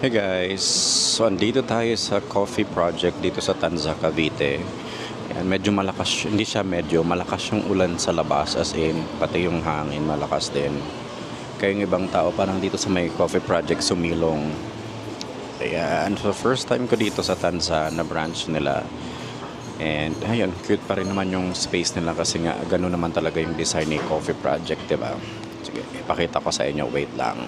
Hey guys, so andito tayo sa coffee project dito sa Tanza, Cavite. Ayan, medyo malakas, hindi siya medyo, malakas yung ulan sa labas as in, pati yung hangin malakas din. Kaya yung ibang tao parang dito sa may coffee project sumilong. Ayan, so first time ko dito sa Tanza na branch nila. And ayun, cute pa rin naman yung space nila kasi nga gano'n naman talaga yung design ni coffee project, diba? Sige, ipakita ko sa inyo, wait lang.